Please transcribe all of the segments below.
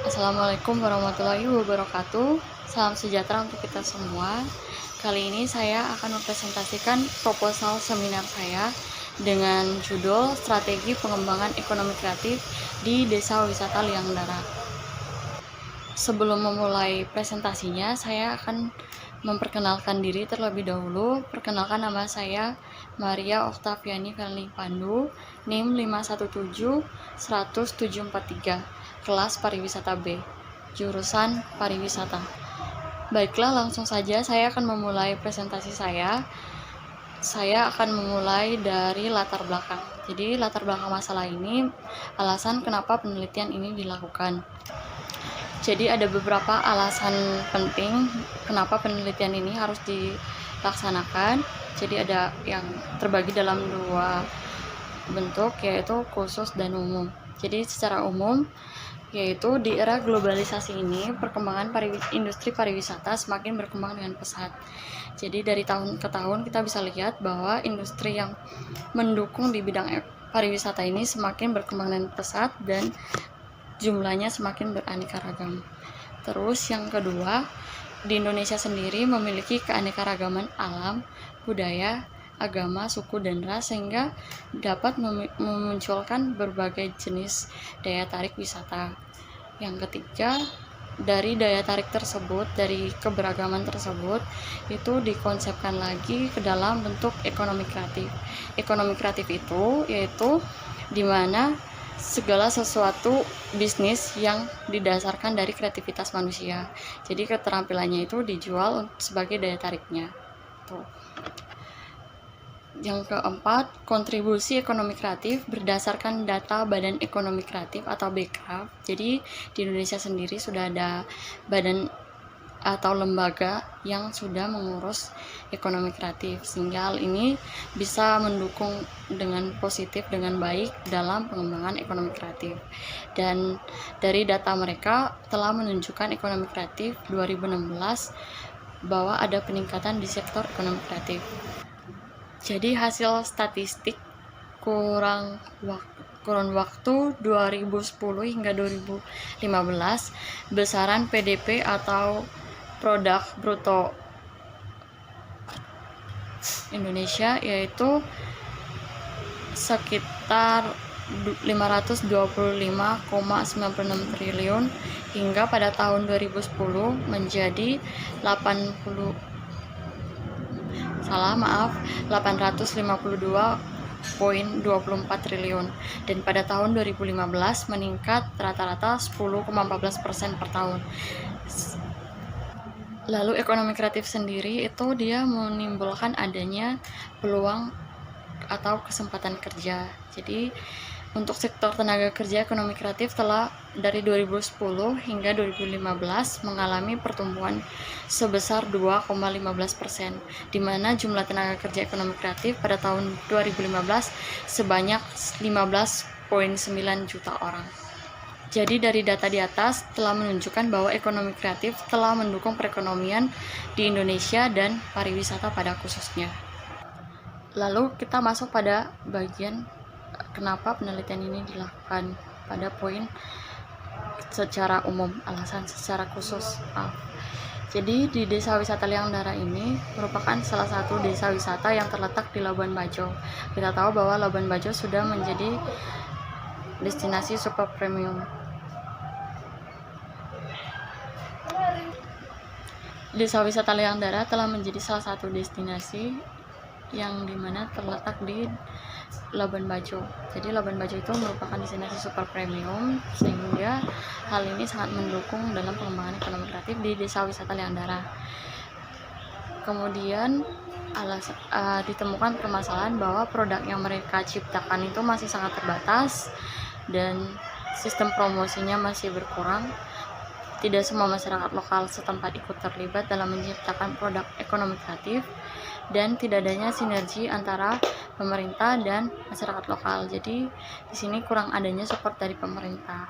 Assalamualaikum warahmatullahi wabarakatuh. Salam sejahtera untuk kita semua. Kali ini saya akan mempresentasikan proposal seminar saya dengan judul Strategi Pengembangan Ekonomi Kreatif di Desa Wisata Liang Dara. Sebelum memulai presentasinya, saya akan memperkenalkan diri terlebih dahulu. Perkenalkan, nama saya Maria Oktaviani Felni Pandu, NIM 517-100743, kelas pariwisata B, jurusan pariwisata. Baiklah, langsung saja saya akan memulai presentasi saya. Saya akan memulai dari latar belakang. Jadi latar belakang masalah ini, alasan kenapa penelitian ini dilakukan. Jadi ada beberapa alasan penting kenapa penelitian ini harus dilaksanakan. Jadi ada yang terbagi dalam dua bentuk, yaitu khusus dan umum. Jadi secara umum, yaitu di era globalisasi ini, perkembangan industri pariwisata semakin berkembang dengan pesat. Jadi dari tahun ke tahun kita bisa lihat bahwa industri yang mendukung di bidang pariwisata ini semakin berkembang dengan pesat dan jumlahnya semakin beraneka ragam. Terus yang kedua, di Indonesia sendiri memiliki keanekaragaman alam, budaya, agama, suku, dan ras, sehingga dapat memunculkan berbagai jenis daya tarik wisata. Yang ketiga, dari daya tarik tersebut, dari keberagaman tersebut, itu dikonsepkan lagi ke dalam bentuk ekonomi kreatif. Ekonomi kreatif itu yaitu di mana segala sesuatu bisnis yang didasarkan dari kreativitas manusia. Jadi keterampilannya itu dijual sebagai daya tariknya. Tuh. Yang keempat, kontribusi ekonomi kreatif berdasarkan data Badan Ekonomi Kreatif atau BEKRAF. Jadi di Indonesia sendiri sudah ada badan atau lembaga yang sudah mengurus ekonomi kreatif, sehingga hal ini bisa mendukung dengan positif, dengan baik dalam pengembangan ekonomi kreatif. Dan dari data mereka telah menunjukkan ekonomi kreatif 2016 bahwa ada peningkatan di sektor ekonomi kreatif. Jadi hasil statistik kurun waktu 2010 hingga 2015, besaran PDB atau produk bruto Indonesia yaitu sekitar 525,96 triliun hingga pada tahun 2010 menjadi 852,24 triliun, dan pada tahun 2015 meningkat rata-rata 10,14% per tahun. Lalu ekonomi kreatif sendiri itu dia menimbulkan adanya peluang atau kesempatan kerja. Jadi untuk sektor tenaga kerja ekonomi kreatif telah dari 2010 hingga 2015 mengalami pertumbuhan sebesar 2,15%, di mana jumlah tenaga kerja ekonomi kreatif pada tahun 2015 sebanyak 15,9 juta orang. Jadi dari data di atas telah menunjukkan bahwa ekonomi kreatif telah mendukung perekonomian di Indonesia dan pariwisata pada khususnya. Lalu kita masuk pada bagian kenapa penelitian ini dilakukan pada poin secara umum, alasan secara khusus. Jadi di Desa Wisata Liang Dara ini merupakan salah satu desa wisata yang terletak di Labuan Bajo. Kita tahu bahwa Labuan Bajo sudah menjadi destinasi super premium. Desa Wisata Liang Dara telah menjadi salah satu destinasi yang dimana terletak di Labuan Bajo. Jadi Labuan Bajo itu merupakan destinasi super premium, sehingga hal ini sangat mendukung dalam pengembangan ekonomi kreatif di Desa Wisata Liang Dara. Kemudian ditemukan permasalahan bahwa produk yang mereka ciptakan itu masih sangat terbatas dan sistem promosinya masih berkurang. Tidak semua masyarakat lokal setempat ikut terlibat dalam menciptakan produk ekonomi kreatif, dan tidak adanya sinergi antara pemerintah dan masyarakat lokal. Jadi di sini kurang adanya support dari pemerintah.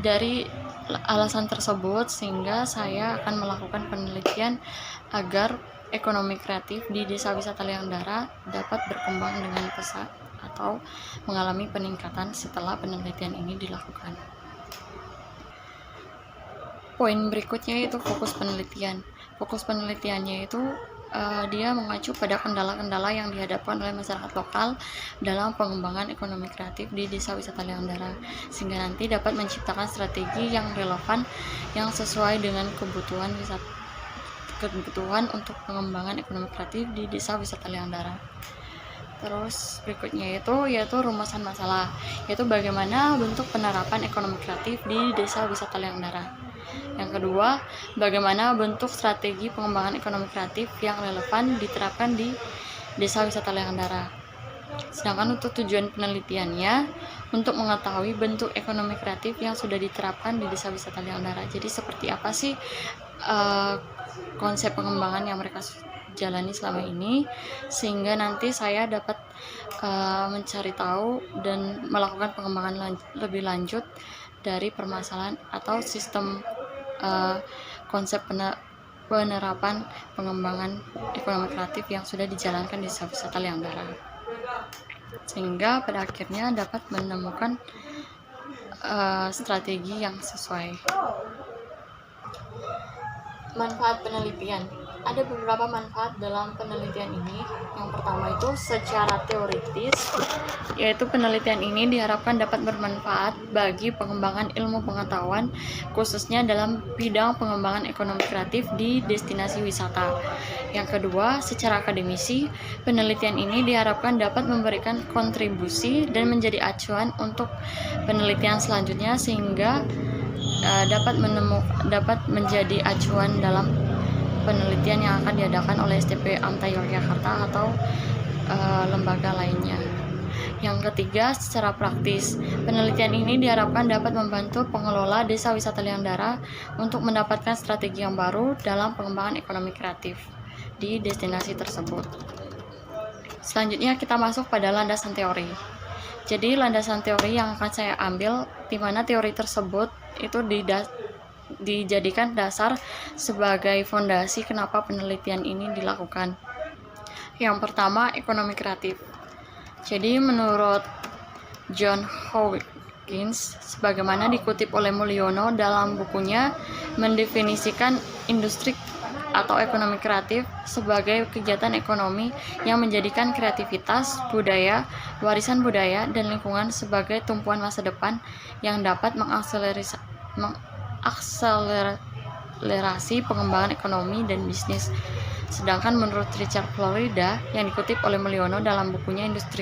Dari alasan tersebut, sehingga saya akan melakukan penelitian agar ekonomi kreatif di Desa Wisata Liang Dara dapat berkembang dengan pesat atau mengalami peningkatan setelah penelitian ini dilakukan. Poin berikutnya yaitu fokus penelitian. Fokus penelitiannya itu dia mengacu pada kendala-kendala yang dihadapkan oleh masyarakat lokal dalam pengembangan ekonomi kreatif di Desa Wisata Liang Dara, sehingga nanti dapat menciptakan strategi yang relevan yang sesuai dengan kebutuhan untuk pengembangan ekonomi kreatif di Desa Wisata Liang Dara. Terus berikutnya yaitu rumusan masalah, yaitu bagaimana bentuk penerapan ekonomi kreatif di Desa Wisata Liang Dara. Yang kedua, bagaimana bentuk strategi pengembangan ekonomi kreatif yang relevan diterapkan di Desa Wisata Liang Dara. Sedangkan untuk tujuan penelitiannya, untuk mengetahui bentuk ekonomi kreatif yang sudah diterapkan di Desa Wisata Liang Dara. Jadi seperti apa sih konsep pengembangan yang mereka jalani selama ini, sehingga nanti saya dapat mencari tahu dan melakukan pengembangan lebih lanjut dari permasalahan atau sistem konsep penerapan pengembangan ekonomi kreatif yang sudah dijalankan di Desa Wisata Liang Dara, sehingga pada akhirnya dapat menemukan strategi yang sesuai. Manfaat penelitian. Ada beberapa manfaat dalam penelitian ini. Yang pertama itu secara teoritis, yaitu penelitian ini diharapkan dapat bermanfaat bagi pengembangan ilmu pengetahuan, khususnya dalam bidang pengembangan ekonomi kreatif di destinasi wisata. Yang kedua, secara akademisi, penelitian ini diharapkan dapat memberikan kontribusi dan menjadi acuan untuk penelitian selanjutnya, sehingga dapat menjadi acuan dalam penelitian yang akan diadakan oleh STP AMTA Yogyakarta atau lembaga lainnya. Yang ketiga, secara praktis, penelitian ini diharapkan dapat membantu pengelola Desa Wisata Liang Dara untuk mendapatkan strategi yang baru dalam pengembangan ekonomi kreatif di destinasi tersebut. Selanjutnya kita masuk pada landasan teori. Jadi landasan teori yang akan saya ambil, di mana teori tersebut itu dijadikan dasar sebagai fondasi kenapa penelitian ini dilakukan. Yang pertama, ekonomi kreatif. Jadi menurut John Hawkins, sebagaimana dikutip oleh Mulyono dalam bukunya, mendefinisikan industri atau ekonomi kreatif sebagai kegiatan ekonomi yang menjadikan kreativitas, budaya, warisan budaya, dan lingkungan sebagai tumpuan masa depan yang dapat mengakselerasi pengembangan ekonomi dan bisnis. Sedangkan menurut Richard Florida yang dikutip oleh Mulyono dalam bukunya Industri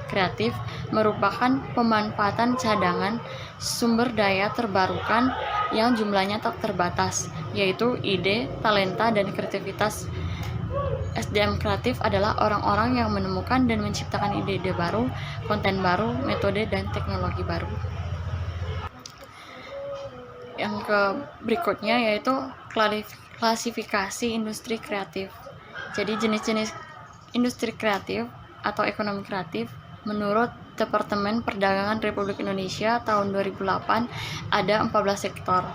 Kreatif, merupakan pemanfaatan cadangan sumber daya terbarukan yang jumlahnya tak terbatas, yaitu ide, talenta, dan kreativitas. SDM kreatif adalah orang-orang yang menemukan dan menciptakan ide-ide baru, konten baru, metode, dan teknologi baru. Yang berikutnya yaitu klasifikasi industri kreatif. Jadi jenis-jenis industri kreatif atau ekonomi kreatif menurut Departemen Perdagangan Republik Indonesia tahun 2008 ada 14 sektor,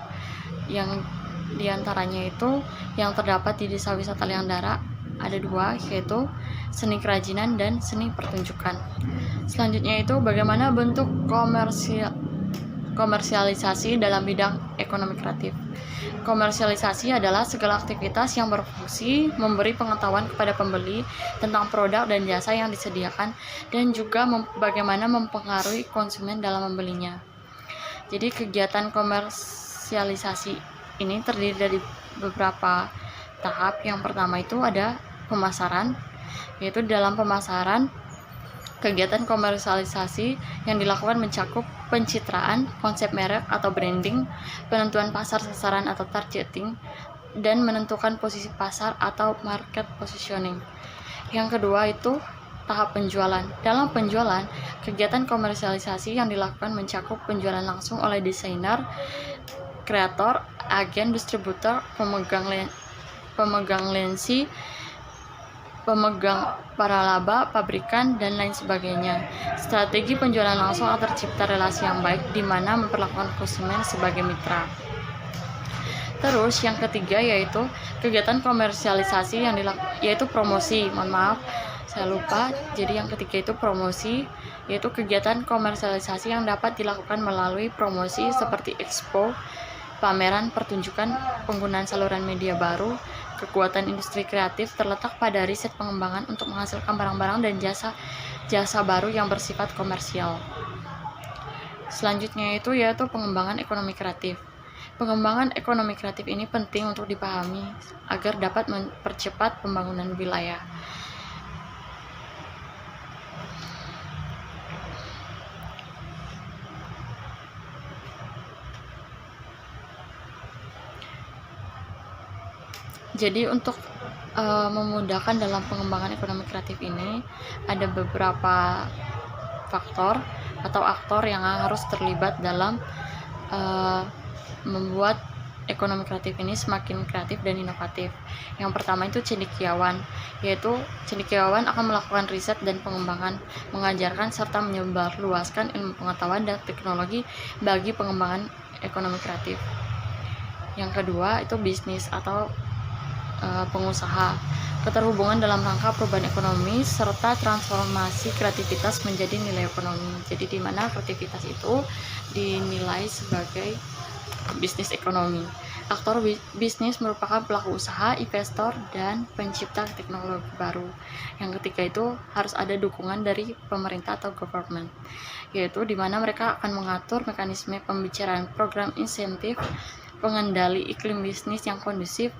yang diantaranya itu yang terdapat di Desa Wisata Liang Dara ada 2, yaitu seni kerajinan dan seni pertunjukan. Selanjutnya itu bagaimana bentuk komersialisasi dalam bidang ekonomi kreatif. Komersialisasi adalah segala aktivitas yang berfungsi memberi pengetahuan kepada pembeli tentang produk dan jasa yang disediakan, dan juga bagaimana mempengaruhi konsumen dalam membelinya. Jadi kegiatan komersialisasi ini terdiri dari beberapa tahap. Yang pertama itu ada pemasaran, yaitu dalam pemasaran kegiatan komersialisasi yang dilakukan mencakup pencitraan, konsep merek atau branding, penentuan pasar sasaran atau targeting, dan menentukan posisi pasar atau market positioning. Yang kedua itu tahap penjualan. Dalam penjualan, kegiatan komersialisasi yang dilakukan mencakup penjualan langsung oleh desainer, kreator, agen, distributor, pemegang lisensi, pemegang paralaba, pabrikan, dan lain sebagainya. Strategi penjualan langsung akan tercipta relasi yang baik di mana memperlakukan konsumen sebagai mitra. Terus yang ketiga yaitu kegiatan komersialisasi yaitu promosi. saya lupa. Jadi yang ketiga itu promosi, yaitu kegiatan komersialisasi yang dapat dilakukan melalui promosi seperti expo, pameran, pertunjukan, penggunaan saluran media baru. Kekuatan industri kreatif terletak pada riset pengembangan untuk menghasilkan barang-barang dan jasa baru yang bersifat komersial. Selanjutnya itu yaitu pengembangan ekonomi kreatif. Pengembangan ekonomi kreatif ini penting untuk dipahami agar dapat mempercepat pembangunan wilayah. Jadi untuk memudahkan dalam pengembangan ekonomi kreatif ini ada beberapa faktor atau aktor yang harus terlibat dalam membuat ekonomi kreatif ini semakin kreatif dan inovatif. Yang pertama itu cendekiawan, yaitu cendekiawan akan melakukan riset dan pengembangan, mengajarkan serta menyebarluaskan ilmu pengetahuan dan teknologi bagi pengembangan ekonomi kreatif. Yang kedua itu bisnis atau pengusaha, keterhubungan dalam rangka perubahan ekonomi serta transformasi kreativitas menjadi nilai ekonomi. Jadi di mana kreativitas itu dinilai sebagai bisnis ekonomi. Aktor bisnis merupakan pelaku usaha, investor, dan pencipta teknologi baru. Yang ketiga itu harus ada dukungan dari pemerintah atau government, yaitu di mana mereka akan mengatur mekanisme pembicaraan program insentif, pengendali iklim bisnis yang kondusif,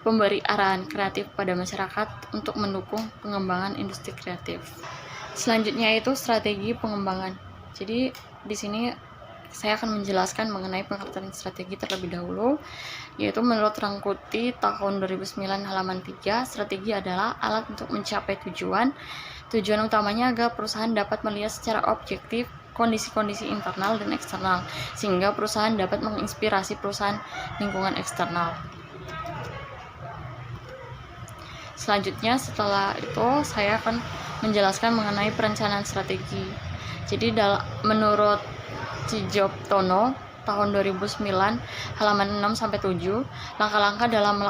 pemberi arahan kreatif pada masyarakat untuk mendukung pengembangan industri kreatif. Selanjutnya itu strategi pengembangan. Jadi di sini saya akan menjelaskan mengenai pengertian strategi terlebih dahulu, yaitu menurut Rangkuti tahun 2009 halaman 3, strategi adalah alat untuk mencapai tujuan. Tujuan utamanya agar perusahaan dapat melihat secara objektif kondisi-kondisi internal dan eksternal, sehingga perusahaan dapat menginspirasi perusahaan lingkungan eksternal. Selanjutnya setelah itu saya akan menjelaskan mengenai perencanaan strategi. Jadi menurut Cijoptono tahun 2009 halaman 6-7, langkah-langkah dalam